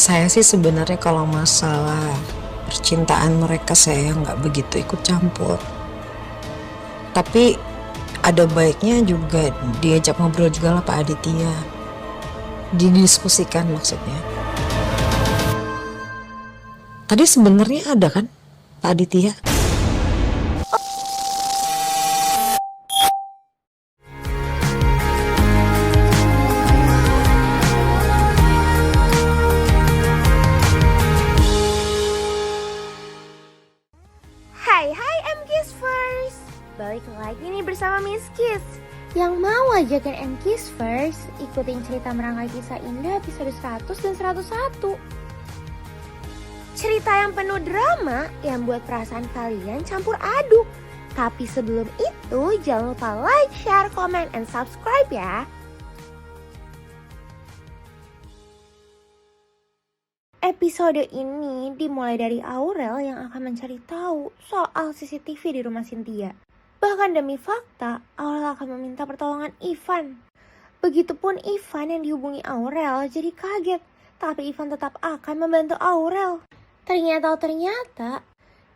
Saya sih sebenarnya kalau masalah percintaan mereka saya nggak begitu ikut campur. Tapi ada baiknya juga diajak ngobrol juga lah Pak Aditya. Didiskusikan maksudnya. Tadi sebenarnya ada kan Pak Aditya? Hai M-Kiss First. Balik lagi nih bersama Miss Kiss. Yang mau ajakin M-Kiss First ikutin cerita Merangkai Kisah Indah episode 100 dan 101. Cerita yang penuh drama yang buat perasaan kalian campur aduk. Tapi sebelum itu jangan lupa like, share, comment, and subscribe ya. Episode ini dimulai dari Aurel yang akan mencari tahu soal CCTV di rumah Cynthia. Bahkan demi fakta, Aurel akan meminta pertolongan Ivan. Begitupun Ivan yang dihubungi Aurel jadi kaget, tapi Ivan tetap akan membantu Aurel. Ternyata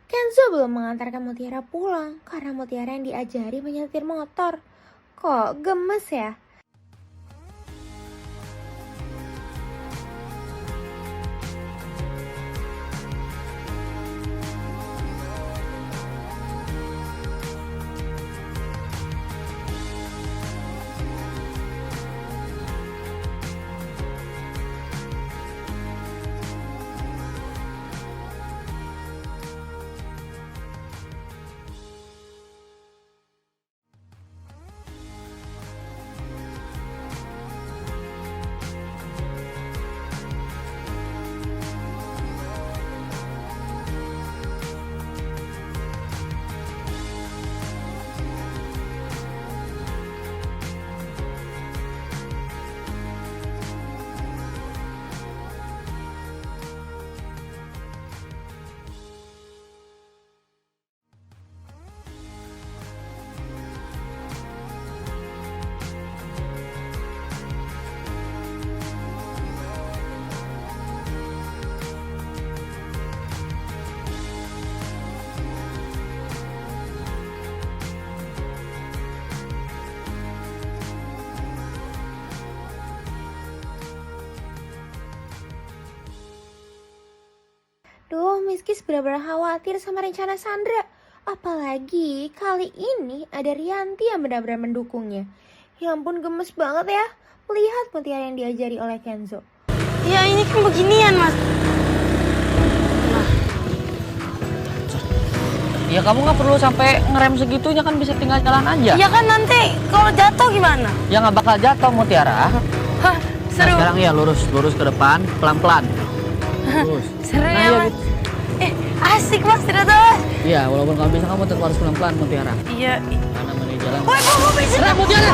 Kenzo belum mengantarkan Mutiara pulang karena Mutiara yang diajari menyetir motor. Kok gemes ya? Duh, Miss Kiss benar-benar khawatir sama rencana Sandra. Apalagi kali ini ada Rianti yang benar-benar mendukungnya. Ya ampun, gemes banget ya melihat Mutiara yang diajari oleh Kenzo. Ya ini kan beginian mas. Ya kamu nggak perlu sampai ngerem segitunya, kan bisa tinggal jalan aja. Ya kan nanti kalau jatuh gimana? Ya nggak bakal jatuh Mutiara. Hah, seru. Nah, sekarang ya lurus ke depan, pelan-pelan. Lurus. Seru Nah, ya iya, mas. Asik mas ternyata mas. Iya, walaupun kamu bisa, kamu tetap harus pelan-pelan Mutiara. Iya. Karena menuju jalan. Woi, mau bisa. Serang Mutiara.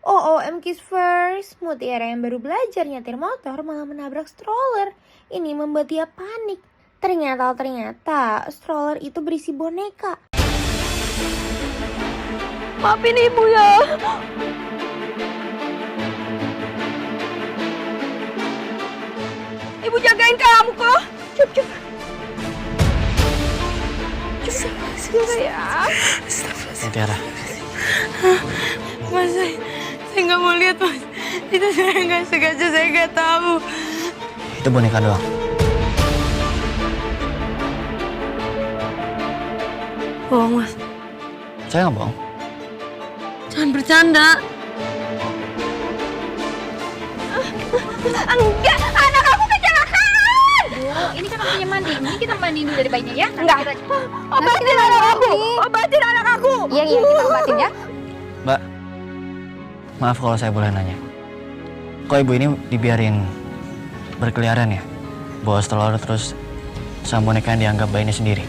Oh, M-Kiss First. Mutiara yang baru belajar nyetir motor malah menabrak stroller. Ini membuat dia panik. Ternyata stroller itu berisi boneka. Maafin ibu ya. Ibu jagain kamu kok. Cup. Ya. Mutiara. Mas, saya nggak mau lihat mas. Itu saya nggak sengaja, saya nggak tahu. Itu boneka doang. Bohong mas. Saya nggak bohong. Jangan bercanda. Enggak, anak aku kecelakaan. Ini kan waktunya mandi. Mending kita mandi dulu dari bayinya ya. Enggak. Obatin anak aku. Obatin anak aku. Iya, kita obatin ya. Mbak, maaf kalau saya boleh nanya. Kok ibu ini dibiarin berkeliaran ya? Bawa stroller terus sama boneka yang dianggap bayinya sendiri.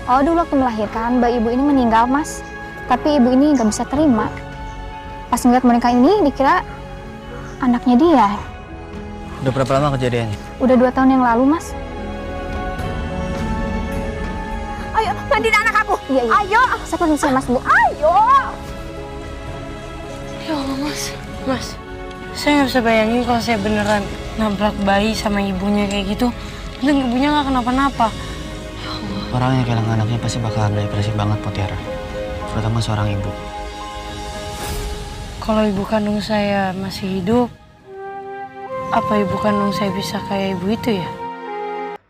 Oh, dulu waktu melahirkan, bayi ibu ini meninggal, Mas. Tapi ibu ini nggak bisa terima. Pas ngeliat boneka ini, dikira anaknya dia. Udah berapa lama kejadiannya? Udah 2 tahun yang lalu, Mas. Ayo, mandiin anak aku. Iya. Ayo. Saya permisi, Mas, Bu. Ayo. Ya Allah, Mas, saya nggak bisa bayangin kalau saya beneran nabrak bayi sama ibunya kayak gitu, dan ibunya nggak kenapa-napa. Orang yang kehilangan anaknya pasti bakalan depresi banget, Mutiara. Terutama seorang ibu. Kalau ibu kandung saya masih hidup, apa ibu kandung saya bisa kayak ibu itu ya?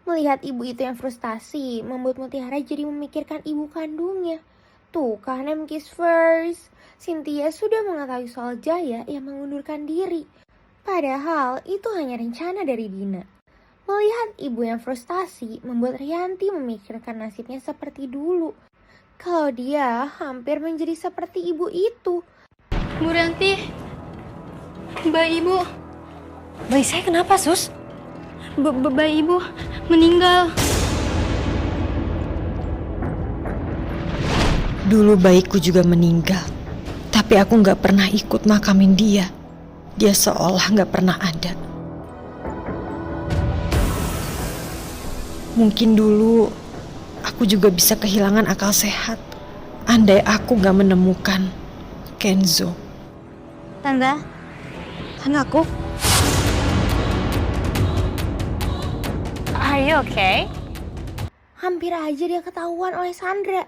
Melihat ibu itu yang frustasi, membuat Mutiara jadi memikirkan ibu kandungnya. Tuh kan MK's first. Cynthia sudah mengetahui soal Jaya yang mengundurkan diri. Padahal itu hanya rencana dari Dina. Melihat ibu yang frustasi, membuat Rianti memikirkan nasibnya seperti dulu. Kalau dia hampir menjadi seperti ibu itu. Bu Ranti, Mbak Ibu, Bayi saya kenapa, Sus? Bayi Ibu meninggal. Dulu bayiku juga meninggal. Tapi aku nggak pernah ikut makamin dia. Dia seolah nggak pernah ada. Mungkin dulu aku juga bisa kehilangan akal sehat. Andai aku nggak menemukan Kenzo. Tanda aku. Are you okay? Hampir aja dia ketahuan oleh Sandra.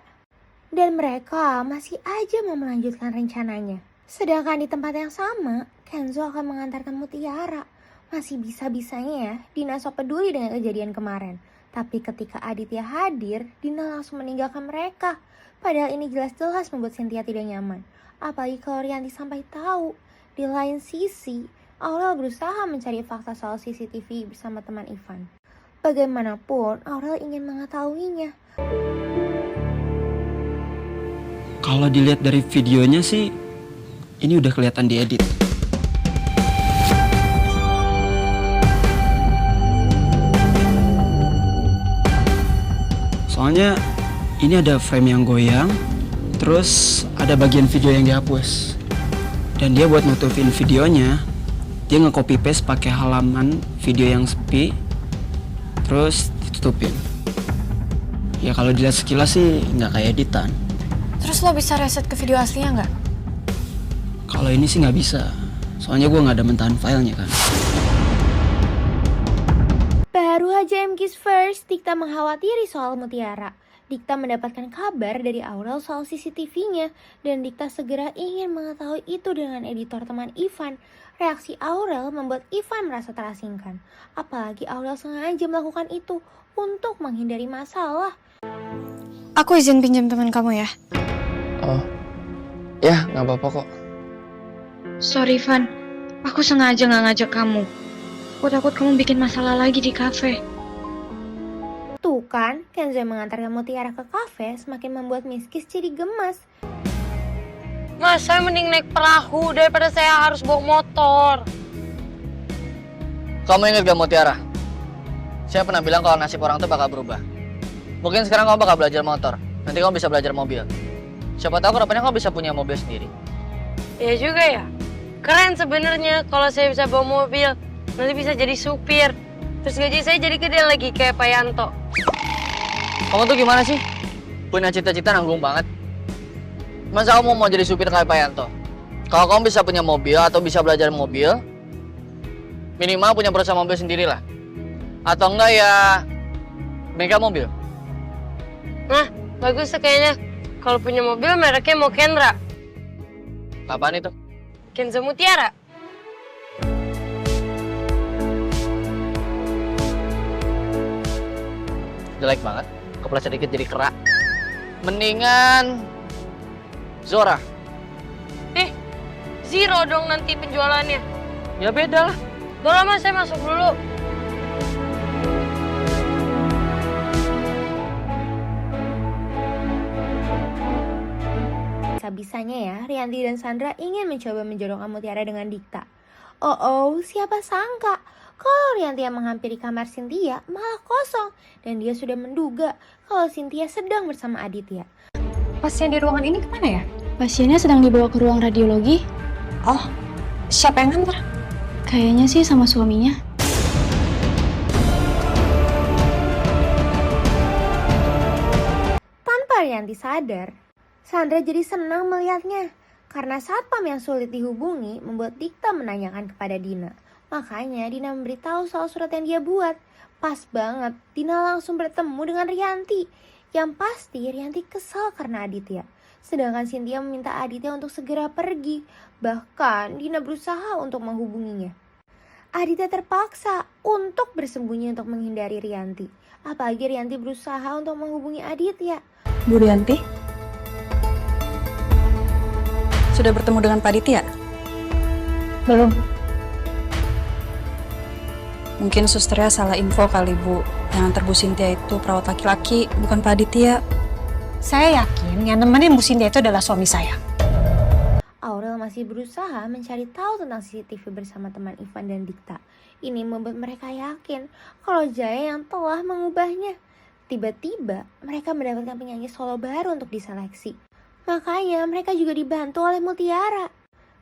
Dan mereka masih aja mau melanjutkan rencananya. Sedangkan di tempat yang sama, Kenzo akan mengantarkan Mutiara. Masih bisa-bisanya ya, Dina sok peduli dengan kejadian kemarin. Tapi ketika Aditya hadir, Dina langsung meninggalkan mereka. Padahal ini jelas-jelas membuat Cynthia tidak nyaman. Apalagi kalau Rianti sampai tahu. Di lain sisi, Aurel berusaha mencari fakta soal CCTV bersama teman Ivan. Bagaimanapun, Aurel ingin mengetahuinya. Kalau dilihat dari videonya sih, ini udah kelihatan diedit. Soalnya ini ada frame yang goyang, terus ada bagian video yang dihapus. Dan dia buat nutupin videonya, dia nge-copy paste pakai halaman video yang sepi, terus ditutupin. Ya kalau dilihat sekilas sih nggak kayak editan. Terus lo bisa reset ke video aslinya nggak? Kalau ini sih nggak bisa, soalnya gue nggak ada mentahan filenya kan. Baru aja MK's first, Dikta mengkhawatiri soal Mutiara. Dikta mendapatkan kabar dari Aurel soal CCTV-nya, dan Dikta segera ingin mengetahui itu dengan editor teman Ivan. Reaksi Aurel membuat Ivan merasa terasingkan. Apalagi Aurel sengaja melakukan itu untuk menghindari masalah. Aku izin pinjam teman kamu ya. Oh, ya nggak apa-apa kok. Sorry Van, aku sengaja nggak ngajak kamu. Aku takut kamu bikin masalah lagi di kafe. Tuh kan, Kenzo yang mengantarkan Mutiara ke kafe semakin membuat Miskis jadi gemas. Mas, saya mending naik perahu daripada saya harus bawa motor. Kamu ingat gak Mutiara? Saya pernah bilang kalau nasib orang tuh bakal berubah. Mungkin sekarang kamu bakal belajar motor. Nanti kamu bisa belajar mobil. Siapa tahu kedepannya kamu bisa punya mobil sendiri. Iya juga ya. Keren sebenarnya kalau saya bisa bawa mobil. Nanti bisa jadi supir. Terus gaji saya jadi gede lagi kayak Pak Yanto. Kamu tuh gimana sih? Punya cita-cita nanggung banget. Masa kamu mau jadi supir kayak Pak Yanto? Kalau kamu bisa punya mobil atau bisa belajar mobil, minimal punya perusahaan mobil sendiri lah. Atau enggak ya bengkel mobil. Nah, bagus tuh kayaknya. Kalau punya mobil mereknya mau Kendra. Apaan itu? Kenzo Mutiara. Jelek banget. Kepleset dikit jadi kerak. Mendingan Zora. Zero dong nanti penjualannya. Ya beda lah. Gak lama saya masuk dulu. Bisa-bisanya ya, Rianti dan Sandra ingin mencoba menjodohkan Mutiara dengan Dikta. Oh, siapa sangka kalau Rianti yang menghampiri kamar Cynthia malah kosong. Dan dia sudah menduga kalau Cynthia sedang bersama Aditya. Pasien di ruangan ini kemana ya? Pasiennya sedang dibawa ke ruang radiologi. Oh, siapa yang nganter? Kayaknya sih sama suaminya. Tanpa Rianti sadar, Sandra jadi senang melihatnya. Karena satpam yang sulit dihubungi membuat Dikta menanyakan kepada Dina. Makanya Dina memberitahu soal surat yang dia buat. Pas banget, Dina langsung bertemu dengan Rianti. Yang pasti Rianti kesal karena Aditya. Sedangkan Cynthia meminta Aditya untuk segera pergi. Bahkan Dina berusaha untuk menghubunginya. Aditya terpaksa untuk bersembunyi untuk menghindari Rianti. Apalagi Rianti berusaha untuk menghubungi Aditya. Bu Rianti, sudah bertemu dengan Pak Aditya? Belum. Mungkin susternya salah info kali Bu. Yang antar Bu Cynthia itu perawat laki-laki, bukan Pak Aditya. Saya yakin yang nemenin Bu Cynthia itu adalah suami saya. Aurel masih berusaha mencari tahu tentang CCTV bersama teman Ivan dan Dikta. Ini membuat mereka yakin kalau Jaya yang telah mengubahnya. Tiba-tiba mereka mendapatkan penyanyi solo baru untuk diseleksi. Makanya mereka juga dibantu oleh Mutiara.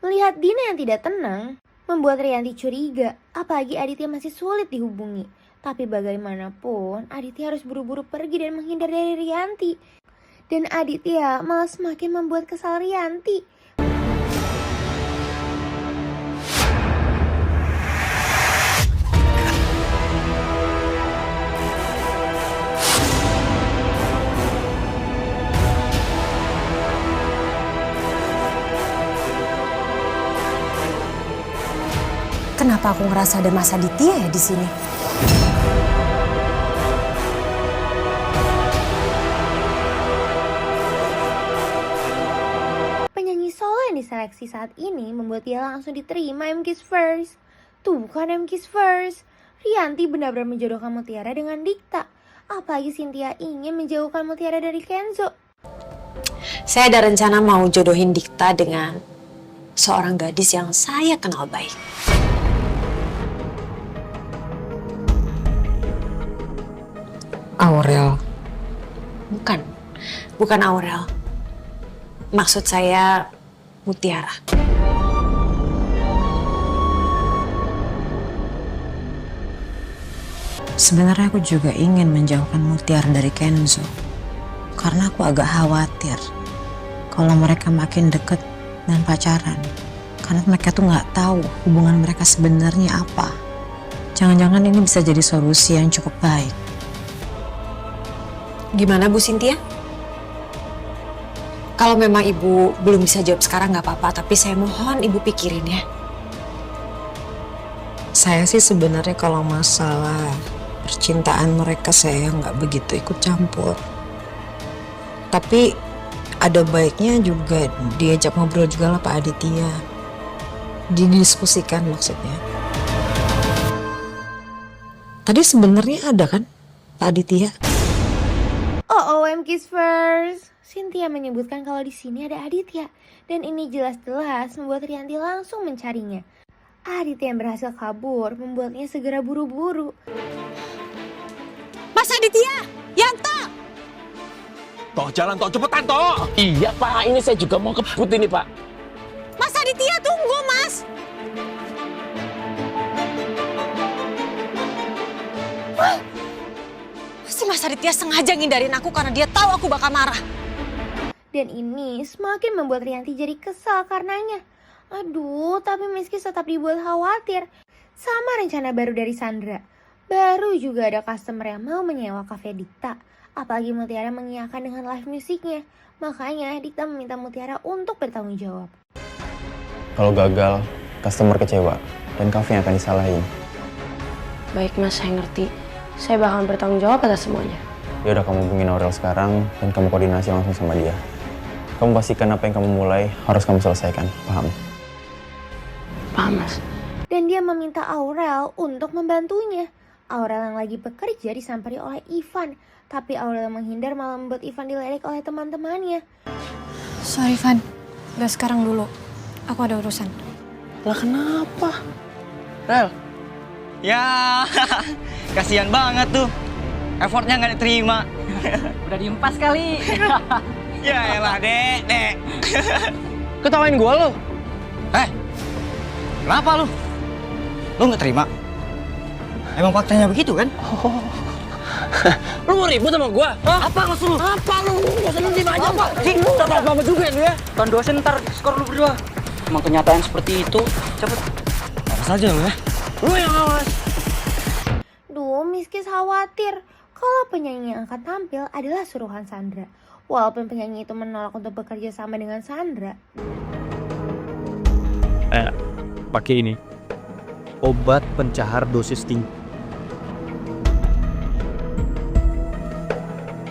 Melihat Dina yang tidak tenang, membuat Rianti curiga, apalagi Aditya masih sulit dihubungi. Tapi bagaimanapun, Aditya harus buru-buru pergi dan menghindar dari Rianti. Dan Aditya malah semakin membuat kesal Rianti. Kenapa aku ngerasa ada Mas Aditya ya di sini? Penyanyi solo yang diseleksi saat ini membuat dia langsung diterima MKiss First. Tuh bukan MKiss First. Rianti benar-benar menjodohkan Mutiara dengan Dikta. Apalagi Cynthia ingin menjauhkan Mutiara dari Kenzo. Saya ada rencana mau jodohin Dikta dengan seorang gadis yang saya kenal baik. Aurel. Bukan Aurel. Maksud saya Mutiara. Sebenarnya aku juga ingin menjauhkan Mutiara dari Kenzo. Karena aku agak khawatir kalau mereka makin deket dan pacaran. Karena mereka tuh nggak tahu hubungan mereka sebenarnya apa. Jangan-jangan ini bisa jadi solusi yang cukup baik. Gimana Bu Cynthia? Kalau memang Ibu belum bisa jawab sekarang nggak apa-apa, tapi saya mohon Ibu pikirin ya. Saya sih sebenarnya kalau masalah percintaan mereka saya nggak begitu ikut campur. Tapi ada baiknya juga diajak ngobrol juga lah Pak Aditya. Didiskusikan maksudnya. Tadi sebenarnya ada kan Pak Aditya? Oh, MKiss First. Cynthia menyebutkan kalau di sini ada Aditya. Dan ini jelas-jelas membuat Rianti langsung mencarinya. Aditya yang berhasil kabur membuatnya segera buru-buru. Mas Aditya! Yanto! Toh jalan toh, cepetan toh. Iya Pak, ini saya juga mau kebut ini Pak. Mas Aditya tunggu Mas! Pasti Mas Aditya sengaja ngindarin aku karena dia tahu aku bakal marah. Dan ini semakin membuat Rianti jadi kesal karenanya. Aduh, tapi Miski tetap dibuat khawatir. Sama rencana baru dari Sandra. Baru juga ada customer yang mau menyewa kafe Dikta. Apalagi Mutiara mengiyakan dengan live musiknya. Makanya Dikta meminta Mutiara untuk bertanggung jawab. Kalau gagal, customer kecewa dan kafe yang akan disalahin. Baik Mas, saya ngerti. Saya bakal bertanggung jawab atas semuanya. Ya udah, kamu hubungin Aurel sekarang dan kamu koordinasi langsung sama dia. Kamu pastikan apa yang kamu mulai harus kamu selesaikan, paham? Paham Mas. Dan dia meminta Aurel untuk membantunya. Aurel yang lagi bekerja disamperi oleh Ivan. Tapi Aurel menghindar malah membuat Ivan diledek oleh teman-temannya. Sorry Van, gak sekarang dulu. Aku ada urusan. Lah kenapa? Rel? Ya, kasihan banget tuh. Effortnya nggak diterima. Udah diempas kali. Ya elah, Dek. Ketawain gua lo. Kenapa lu? Lu nggak terima? Emang faktanya begitu kan? Lu mau ribut sama gua? Hah? Apa maksud lu? Apa lu? Gak usah diem aja. Apa? Lu tak apa juga lu ya. Kan dosen ntar skor lu berdua. Emang kenyataan seperti itu. Cepet. Awas aja lu ya. Lu yang awas. Duh, Miskis khawatir kalau penyanyi yang akan tampil adalah suruhan Sandra. Walaupun penyanyi itu menolak untuk bekerja sama dengan Sandra. Pakai ini. Obat pencahar dosis tinggi.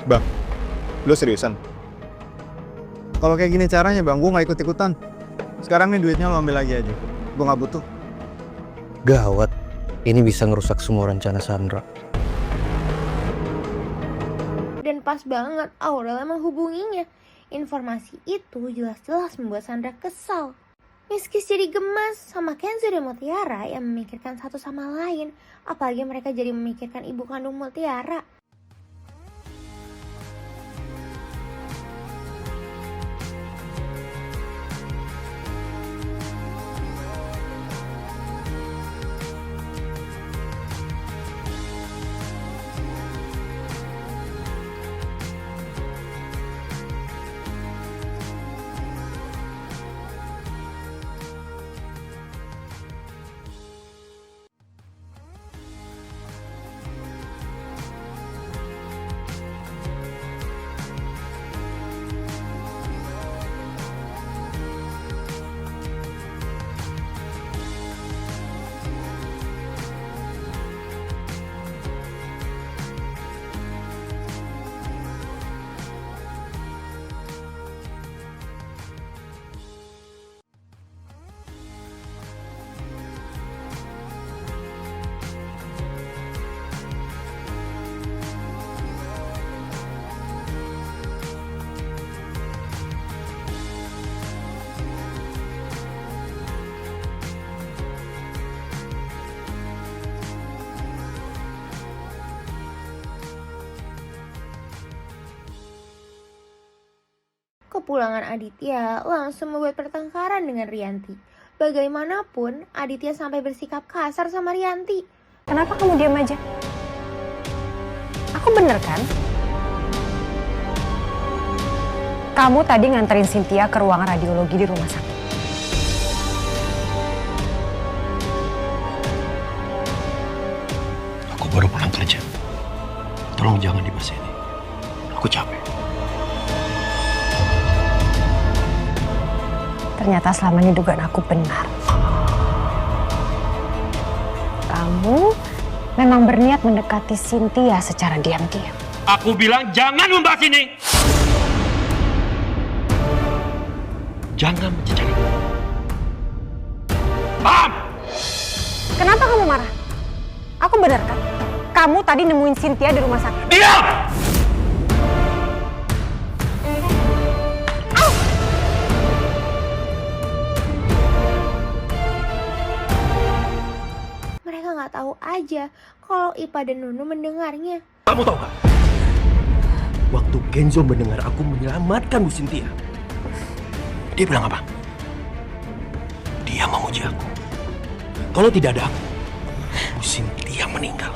Bang, lu seriusan? Kalau kayak gini caranya bang, gue gak ikut-ikutan. Sekarang nih duitnya lo ambil lagi aja. Gue gak butuh. Gawat. Ini bisa ngerusak semua rencana Sandra. Dan pas banget Aurel menghubunginya. Informasi itu jelas-jelas membuat Sandra kesal. Miskis jadi gemas sama Kenzo dan Mutiara yang memikirkan satu sama lain. Apalagi mereka jadi memikirkan ibu kandung Mutiara. Kepulangan Aditya langsung membuat pertengkaran dengan Rianti. Bagaimanapun, Aditya sampai bersikap kasar sama Rianti. Kenapa kamu diam aja? Aku bener kan? Kamu tadi nganterin Cynthia ke ruangan radiologi di rumah sakit. Aku baru pulang kerja. Tolong jangan dibahas ini. Aku capek. Ternyata selama ini dugaan aku benar. Kamu memang berniat mendekati Cynthia secara diam-diam. Aku bilang jangan membahas ini. Jangan mencari. Paham? Kenapa kamu marah? Aku benar kan? Kamu tadi nemuin Cynthia di rumah sakit. Diam! Mereka nggak tahu aja kalau Ipa dan Nunu mendengarnya. Kamu tahu gak? Waktu Kenzo mendengar aku menyelamatkan Bu Cynthia, dia bilang apa? Dia memuji aku. Kalau tidak ada aku, Bu Cynthia meninggal.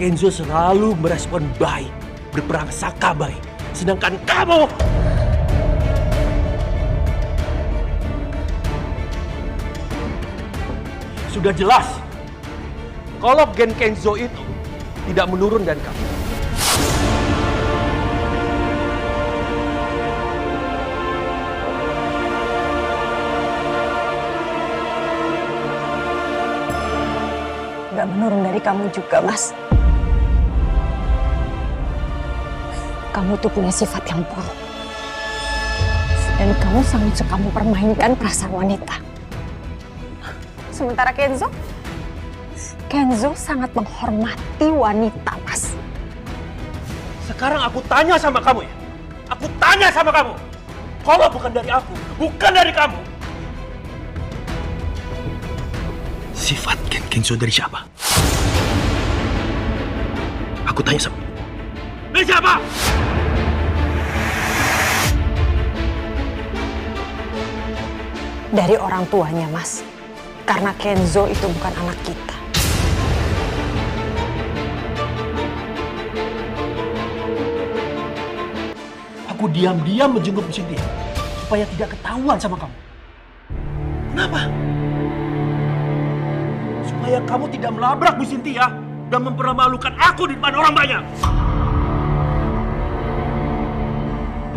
Kenzo selalu merespon baik, berprasangka baik. Sedangkan kamu... Sudah jelas kalau gen Kenzo itu tidak menurun dari kamu. Gak menurun dari kamu juga, Mas. Kamu tuh punya sifat yang buruk. Dan kamu sangat suka mempermainkan perasaan wanita. Sementara Kenzo sangat menghormati wanita, Mas. Sekarang aku tanya sama kamu ya. Aku tanya sama kamu. Kalau bukan dari aku, bukan dari kamu. Sifat Gen Kenzo dari siapa? Aku tanya sama. Dari siapa? Dari orang tuanya, Mas. Karena Kenzo itu bukan anak kita. aku diam-diam menjenguk Bu Cynthia supaya tidak ketahuan sama kamu. Kenapa? Supaya kamu tidak melabrak Bu Cynthia dan mempermalukan aku di depan orang banyak.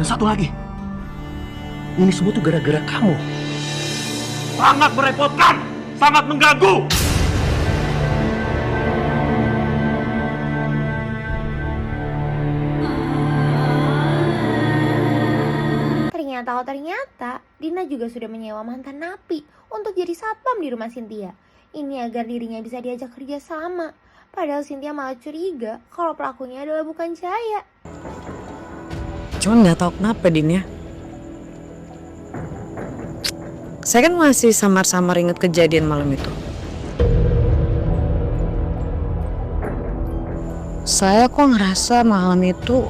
Dan satu lagi, ini semua tuh gara-gara kamu. Sangat merepotkan, sangat mengganggu. Ternyata Dina juga sudah menyewa mantan napi untuk jadi satpam di rumah Cynthia. Ini agar dirinya bisa diajak kerja sama. Padahal Cynthia malah curiga kalau pelakunya adalah bukan Jaya. Cuman nggak tahu kenapa Din ya. Saya kan masih samar-samar ingat kejadian malam itu. Saya kok ngerasa malam itu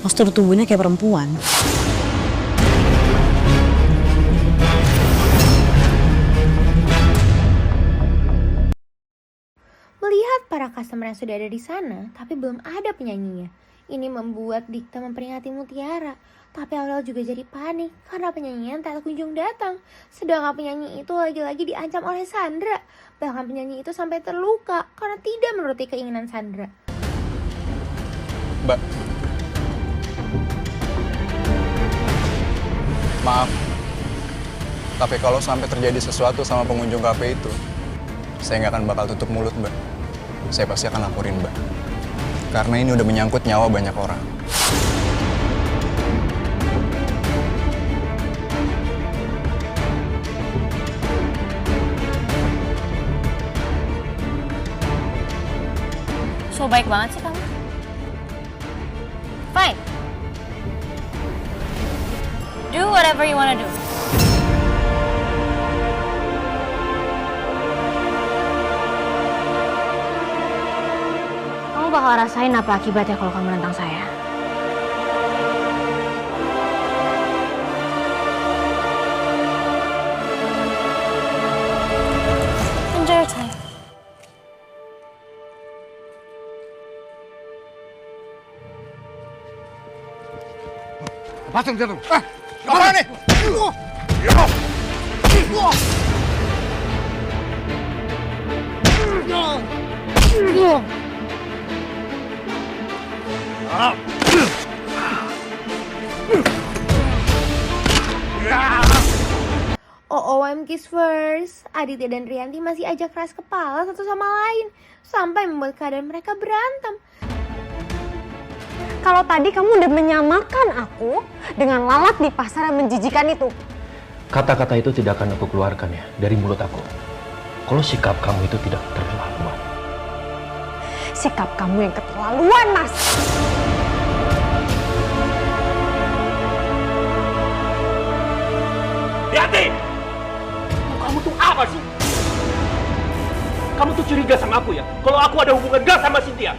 postur tubuhnya kayak perempuan. Melihat para customer yang sudah ada di sana, tapi belum ada penyanyinya. Ini membuat Dikta memperingati Mutiara. Tapi Aurel juga jadi panik karena penyanyian tak kunjung datang. Sedangkan penyanyi itu lagi-lagi diancam oleh Sandra. Bahkan penyanyi itu sampai terluka karena tidak menuruti keinginan Sandra. Mbak, maaf, tapi kalau sampai terjadi sesuatu sama pengunjung kafe itu, saya nggak akan bakal tutup mulut, Mbak. Saya pasti akan laporin, Mbak. Karena ini udah menyangkut nyawa banyak orang. So baik banget sih kamu. Fine. Do whatever you wanna do. Kamu bakal rasain apa akibatnya kalau kamu nentang saya. Enjoy your time. Pasang jatuh. Apa nih? OOM Kiss First, Aditya dan Rianti masih ajak keras kepala satu sama lain. Sampai membuat keadaan mereka berantem. Kalau tadi kamu udah menyamakan aku dengan lalat di pasar yang menjijikan itu. Kata-kata itu tidak akan aku keluarkan ya dari mulut aku. Kalau sikap kamu itu tidak terlaluan. Sikap kamu yang keterlaluan, Mas. Rianti! Kamu tuh apa sih? Kamu tuh curiga sama aku ya? Kalau aku ada hubungan gak sama Cynthia?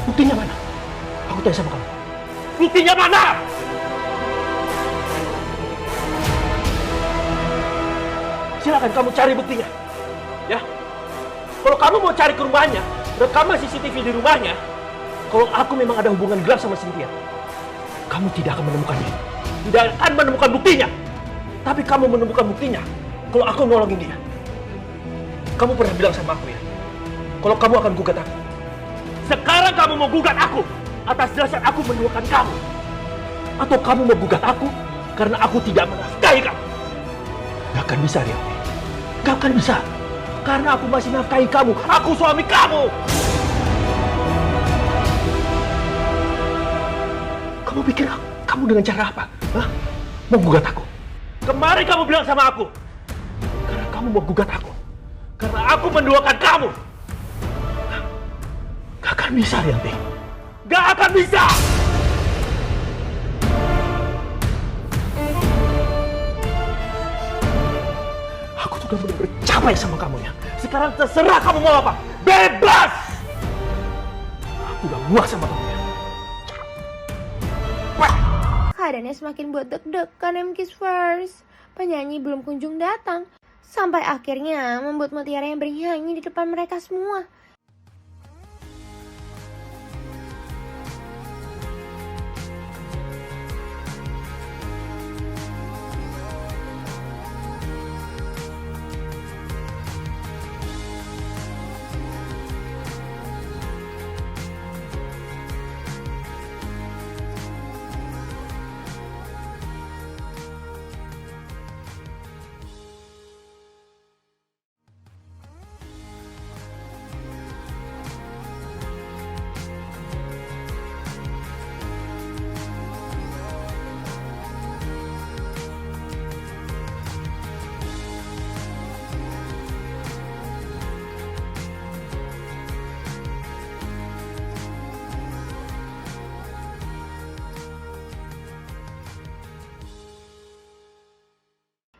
Buktinya mana? Aku tanya sama kamu. Buktinya mana? Silakan kamu cari buktinya. Ya. Kalau kamu mau cari ke rumahnya, rekaman CCTV di rumahnya, kalau aku memang ada hubungan gelap sama Cynthia, kamu tidak akan menemukannya. Tidak akan menemukan buktinya. Tapi kamu menemukan buktinya kalau aku nolongin dia. Kamu pernah bilang sama aku ya, kalau kamu akan gugat aku. Sekarang kamu mau gugat aku atas dasar aku menduakan kamu. Atau kamu mau gugat aku karena aku tidak menafkahi kamu. Gak akan bisa, Rianti. Gak akan bisa. Karena aku masih nafkahi kamu. Aku suami kamu. Kamu pikir kamu dengan cara apa? Hah? Mau gugat aku? Kemarin kamu bilang sama aku. Karena kamu mau gugat aku. Karena aku menduakan kamu. Gak akan bisa, Rianti. Gak akan bisa! Aku sudah benar-benar capek sama kamu ya. Sekarang terserah kamu mau apa. Bebas! Aku udah muak sama kamu ya. Keadaannya semakin buat deg-degan M Kiss First. Penyanyi belum kunjung datang. Sampai akhirnya membuat Mutiara yang bernyanyi di depan mereka semua.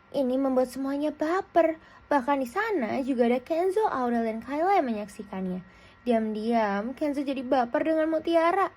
Ini membuat semuanya baper. Bahkan di sana juga ada Kenzo, Aurel, dan Kayla yang menyaksikannya. Diam-diam Kenzo jadi baper dengan Mutiara.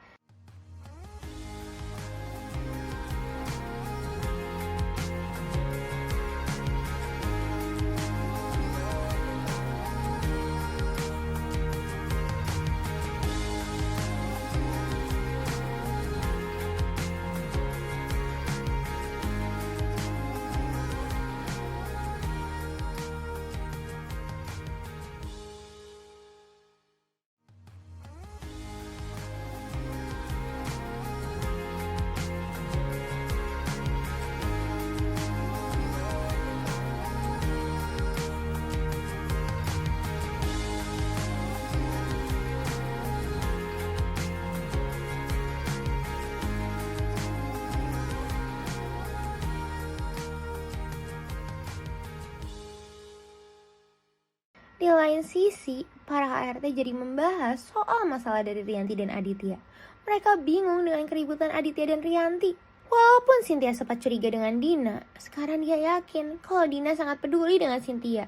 Di lain sisi, para ART jadi membahas soal masalah dari Rianti dan Aditya. Mereka bingung dengan keributan Aditya dan Rianti. Walaupun Cynthia sempat curiga dengan Dina, sekarang dia yakin kalau Dina sangat peduli dengan Cynthia.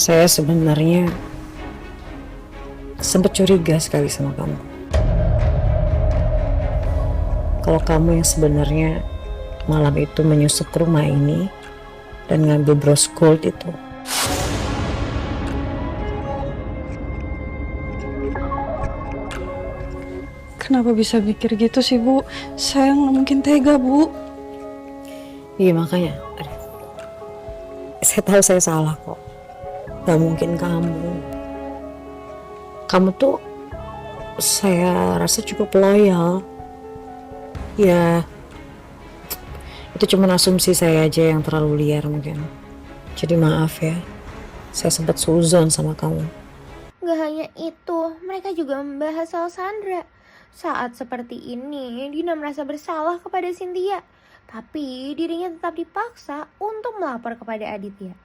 Saya sebenarnya sempat curiga sekali sama kamu. Kalau kamu yang sebenarnya malam itu menyusup ke rumah ini dan ngambil bros gold itu. Kenapa bisa mikir gitu sih, Bu? Saya nggak mungkin tega, Bu. Iya makanya, saya tahu saya salah kok. Gak mungkin kamu. Kamu tuh saya rasa cukup loyal. Ya, itu cuma asumsi saya aja yang terlalu liar mungkin. Jadi maaf ya, saya sempat suzon sama kamu. Gak hanya itu, mereka juga membahas soal Sandra. Saat seperti ini, Dina merasa bersalah kepada Cynthia. Tapi dirinya tetap dipaksa untuk melapor kepada Aditya.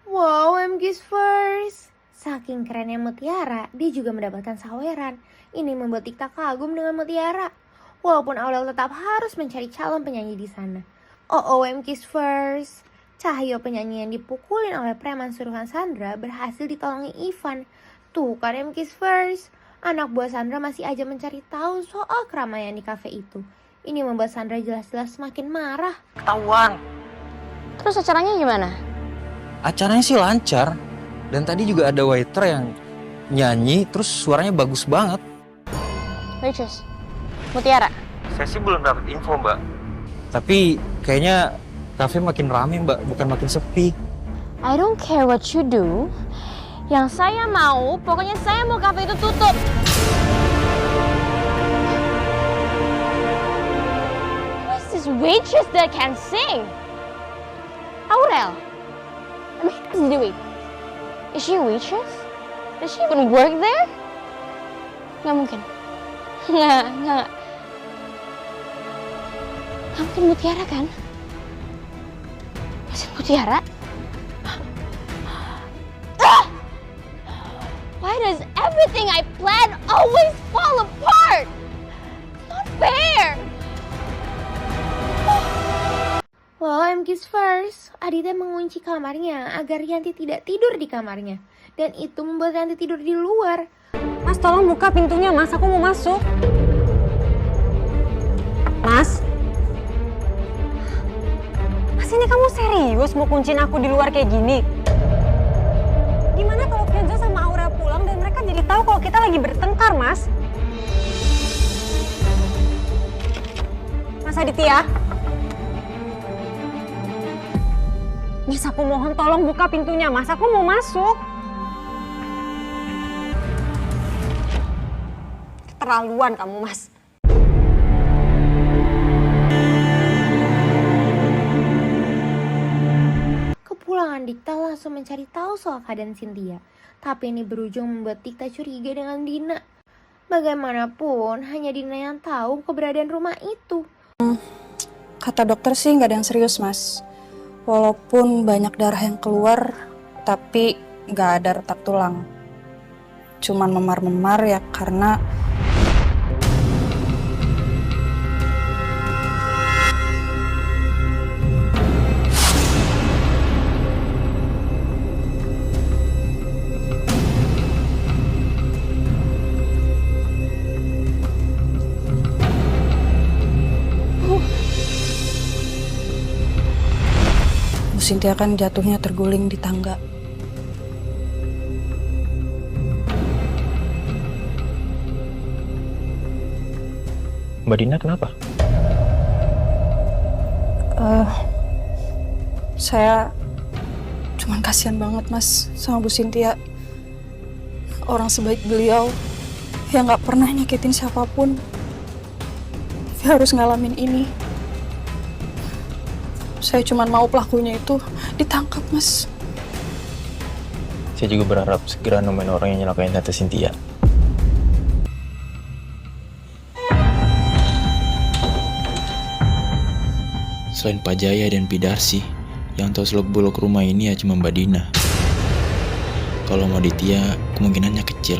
Wow, MG's first. Saking kerennya Mutiara, dia juga mendapatkan saweran. Ini membuat Tikta kagum dengan Mutiara. Walaupun Aurel tetap harus mencari calon penyanyi di sana. OMG's first. Cahyo, penyanyi yang dipukulin oleh preman suruhan Sandra, berhasil ditolongi Ivan. Tuh kan MG's first. Anak buah Sandra masih aja mencari tahu soal keramaian di kafe itu. Ini membuat Sandra jelas-jelas semakin marah. Ketahuan. Terus acaranya gimana? Acaranya sih lancar. Dan tadi juga ada waiter yang nyanyi, terus suaranya bagus banget. Waitress, Mutiara. Saya sih belum dapat info, Mbak. Tapi kayaknya kafe makin rame, Mbak, bukan makin sepi. I don't care what you do. Yang saya mau, pokoknya saya mau kafe itu tutup. Who is this waitress that can sing? Aurel. I mean, what is she doing? Is she a waitress? Does she even work there? Nggak mungkin. Nggak. Nggak mungkin Mutiara kan? Masih Mutiara? Why does everything I plan always fall apart? It's not fair. Well, MG's first. Aditya mengunci kamarnya agar Rianti tidak tidur di kamarnya. Dan itu membuat Rianti tidur di luar. Mas, tolong buka pintunya, Mas. Aku mau masuk. Mas? Mas, ini kamu serius mau kuncin aku di luar kayak gini? Gimana kalau Kenzo sama Aurel pulang dan mereka jadi tahu kalau kita lagi bertengkar, Mas? Mas Aditya? Mas, aku mohon tolong buka pintunya, Mas. Aku mau masuk. Keterlaluan kamu, Mas. Kepulangan Dikta langsung mencari tahu soal keadaan Cynthia. Tapi ini berujung membuat Dikta curiga dengan Dina. Bagaimanapun, hanya Dina yang tahu keberadaan rumah itu. Kata dokter sih nggak ada yang serius, Mas. Walaupun banyak darah yang keluar, tapi nggak ada retak tulang. Cuman memar-memar ya karena Cynthia kan jatuhnya terguling di tangga. Mbak Dina kenapa? Saya cuman kasihan banget Mas sama Bu Cynthia. Orang sebaik beliau yang nggak pernah nyakitin siapapun, dia harus ngalamin ini. Saya cuman mau pelakunya itu ditangkap, Mas. Saya juga berharap segera nemuin orang yang nyelakain Tante Cynthia. Selain Pak Jaya dan Pidarsi, yang tahu seluk-beluk rumah ini ya cuma Mbak Dina. Kalau mau Ditya, kemungkinannya kecil.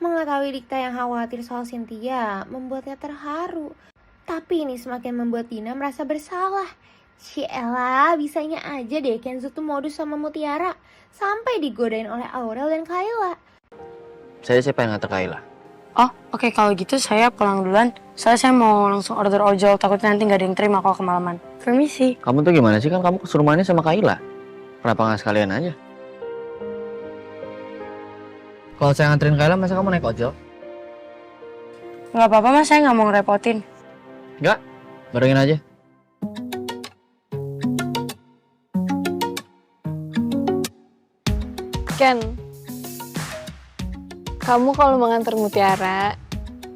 Mengetahui Dikta yang khawatir soal Cynthia membuatnya terharu. Tapi ini semakin membuat Dina merasa bersalah. Ciela, bisanya aja deh Kenzo tuh modus sama Mutiara. Sampai digodain oleh Aurel dan Kayla. Saya siapa yang nganter Kayla? Oh, oke, kalau gitu saya pulang duluan. Saya mau langsung order ojol, takutnya nanti nggak ada yang terima kalau kemalaman. Permisi. Kamu tuh gimana sih? Kan kamu kesuruhannya sama Kayla. Kenapa nggak sekalian aja? Kalau saya nganterin Kayla, masa kamu naik ojol? Nggak apa-apa mas, saya nggak mau ngerepotin. Nggak, barengin aja. Ken, kamu kalau mengantar Mutiara,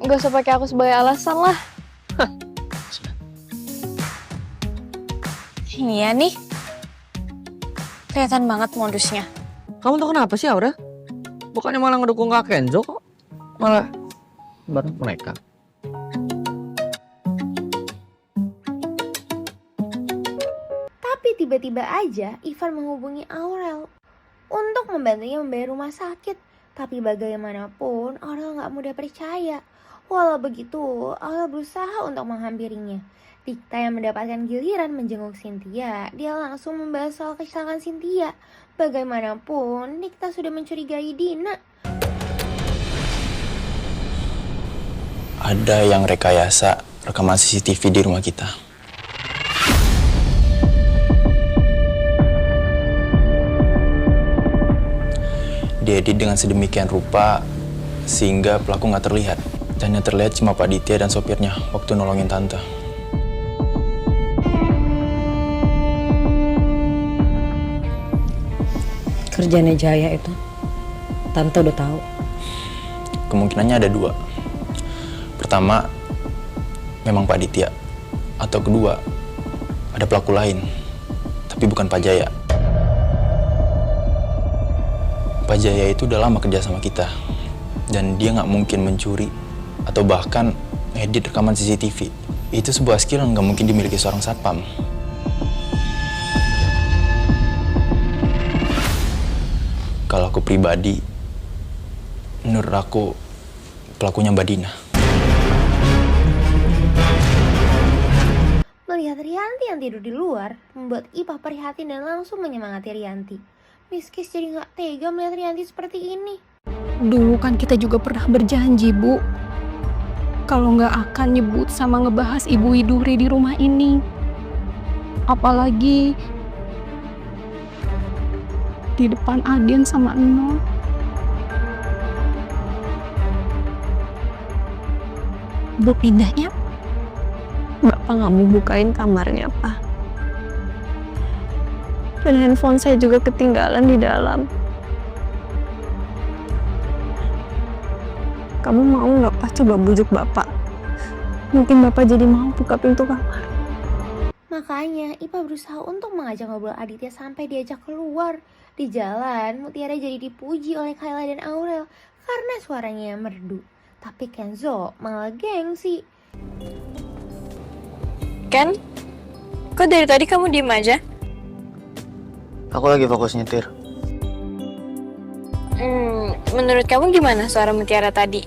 nggak usah pakai aku sebagai alasan lah. Iya nih, kelihatan banget modusnya. Kamu tuh kenapa sih, Aura? Bukannya malah ngedukung Kak Kenzo kok? Malah bareng mereka. Tapi tiba-tiba aja Ivan menghubungi Aurel untuk membantunya membayar rumah sakit. Tapi bagaimanapun Aurel gak mudah percaya. Walau begitu, Aurel berusaha untuk menghampirinya. Dikta yang mendapatkan giliran menjenguk Cynthia, dia langsung membahas soal kecelakaan Cynthia. Bagaimanapun, Dikta sudah mencurigai Dina. Ada yang rekayasa rekaman CCTV di rumah kita. Diedit dengan sedemikian rupa sehingga pelaku nggak terlihat. Dan yang terlihat cuma Pak Ditya dan sopirnya waktu nolongin Tante. Kerjanya Jaya itu, Tante udah tahu. Kemungkinannya ada dua. Pertama, memang Pak Ditya. Atau kedua, ada pelaku lain. Tapi bukan Pak Jaya. Pak Jaya itu udah lama kerja sama kita. Dan dia nggak mungkin mencuri atau bahkan edit rekaman CCTV. Itu sebuah skill yang nggak mungkin dimiliki seorang satpam. Kalau aku pribadi, menurut aku pelakunya Mbak Dina. Melihat Rianti yang tidur di luar, membuat Ipah prihatin dan langsung menyemangati Rianti. Miss Kis jadi gak tega melihat Rianti seperti ini. Dulu kan kita juga pernah berjanji, Bu. Kalau nggak akan nyebut sama ngebahas Ibu Widuri di rumah ini. Apalagi di depan Aden sama Eno. Bu pindahnya, Bapak nggak mau bukain kamarnya, Pak. Dan handphone saya juga ketinggalan di dalam. Kamu mau nggak Pak coba bujuk Bapak? Mungkin Bapak jadi mau buka pintu kamar. Makanya Ipah berusaha untuk mengajak ngobrol Aditya sampai diajak keluar. Di jalan, Mutiara jadi dipuji oleh Kayla dan Aurel karena suaranya yang merdu. Tapi Kenzo malah gengsi. Ken, kok dari tadi kamu diem aja? Aku lagi fokus nyetir. Menurut kamu gimana suara Mutiara tadi?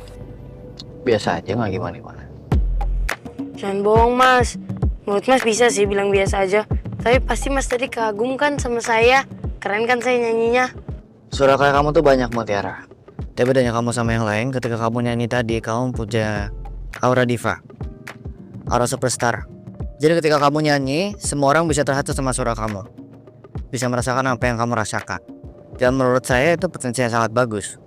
Biasa aja, nggak gimana-gimana. Jangan bohong mas, menurut mas bisa sih bilang biasa aja. Tapi pasti mas tadi kagum kan sama saya. Keren kan saya nyanyinya. Suara kayak kamu tuh banyak, Mutiara. Tapi bedanya kamu sama yang lain, ketika kamu nyanyi tadi, kamu punya aura diva, aura superstar. Jadi ketika kamu nyanyi, semua orang bisa terhatu sama suara kamu. Bisa merasakan apa yang kamu rasakan. Dan menurut saya itu potensi yang sangat bagus.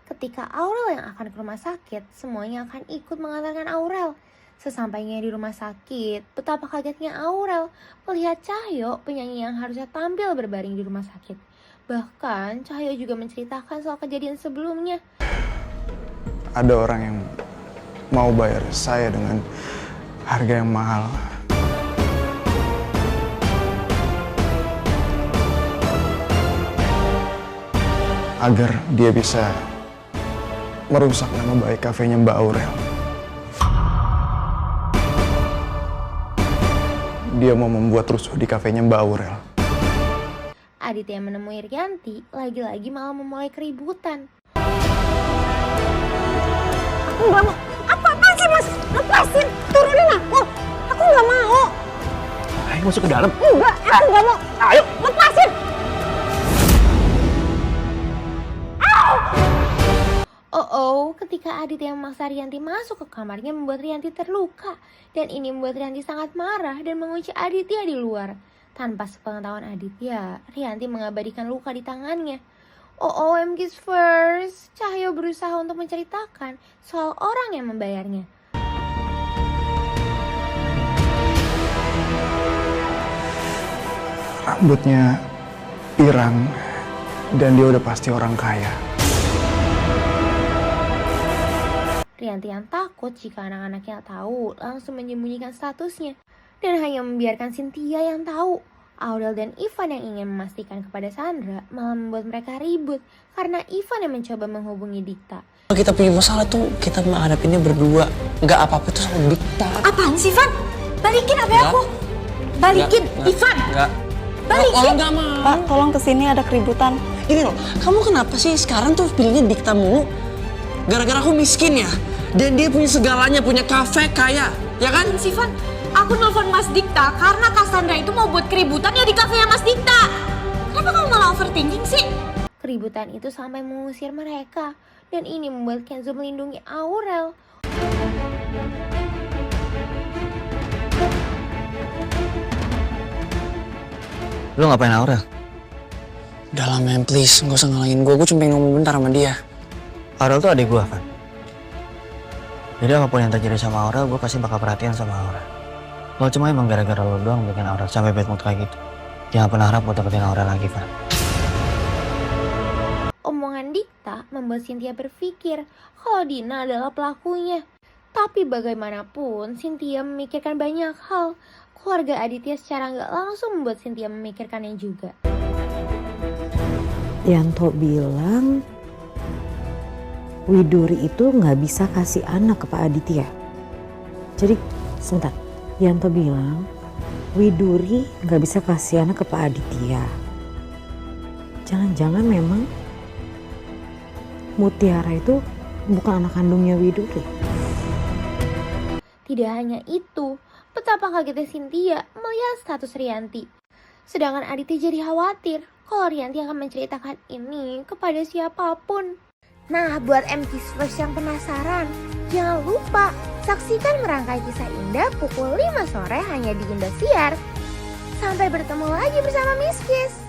Ketika Aurel yang akan ke rumah sakit, semuanya akan ikut mengantarkan Aurel. Sesampainya di rumah sakit, betapa kagetnya Aurel melihat Cahyo, penyanyi yang harusnya tampil berbaring di rumah sakit. Bahkan Cahyo juga menceritakan soal kejadian sebelumnya. Ada orang yang mau bayar saya dengan harga yang mahal. Agar dia bisa merusak nama baik kafenya Mbak Aurel. Dia mau membuat rusuh di kafenya Mbak Aurel. Aditya yang menemui Rianti lagi-lagi malah memulai keributan. Aku nggak mau. Apa-apaan sih Mas? Lepasin, turunin aku. Aku nggak mau. Ayo masuk ke dalam. Enggak, aku nggak mau. Ayo. Lepasin. Ketika Aditya memaksa Rianti masuk ke kamarnya membuat Rianti terluka. Dan ini membuat Rianti sangat marah dan mengunci Aditya di luar. Tanpa sepengetahuan Aditya, Rianti mengabadikan luka di tangannya. OMG's first, Cahyo berusaha untuk menceritakan soal orang yang membayarnya. Rambutnya pirang dan dia udah pasti orang kaya. Rianti yang takut jika anak-anaknya tahu langsung menyembunyikan statusnya dan hanya membiarkan Cynthia yang tahu. Aurel dan Ivan yang ingin memastikan kepada Sandra malah membuat mereka ribut karena Ivan yang mencoba menghubungi Dikta. Kalau kita punya masalah tuh kita menghadapinya berdua, nggak apa-apa itu sama Dikta. Apaan sih Ivan? Balikin HP aku. Balikin, Ivan. Nggak. Balikin. Oh, nggak mau. Pak, tolong kesini ada keributan. Gini loh, kamu kenapa sih sekarang tuh pilihnya Dikta mulu? Gara-gara aku miskin ya? Dan dia punya segalanya, punya kafe, kaya, ya kan? Ivan, aku nelfon Mas Dikta karena Cassandra itu mau buat keributan ya di kafenya Mas Dikta. Kenapa kamu malah overthinking sih? Keributan itu sampai mengusir mereka dan ini membuat Kenzo melindungi Aurel. Lu ngapain Aurel? Udah lah men, please, gak usah ngalangin gue cuma pengen ngomong bentar sama dia. Aurel tuh adik gue kan. Jadi apapun yang terjadi sama Aurel, gue pasti bakal perhatian sama Aurel. Kalau cuma emang gara-gara lo doang bikin Aurel sampai bad mood kayak gitu, jangan pernah harap buat dapetin Aurel lagi, Van. Omongan Dikta membuat Cynthia berpikir kalau Dina adalah pelakunya. Tapi bagaimanapun, Cynthia memikirkan banyak hal. Keluarga Aditya secara nggak langsung membuat Cynthia memikirkannya juga. Yanto bilang Widuri itu nggak bisa kasih anak ke Pak Aditya. Jadi sebentar, Yanto bilang Widuri nggak bisa kasih anak ke Pak Aditya. Jangan-jangan memang Mutiara itu bukan anak kandungnya Widuri. Tidak hanya itu, betapa kagetnya Cynthia melihat status Rianti. Sedangkan Aditya jadi khawatir kalau Rianti akan menceritakan ini kepada siapapun. Nah, buat MT's First yang penasaran, jangan lupa saksikan merangkai kisah indah pukul 5 sore hanya di Indosiar. Sampai bertemu lagi bersama Miss Kiss.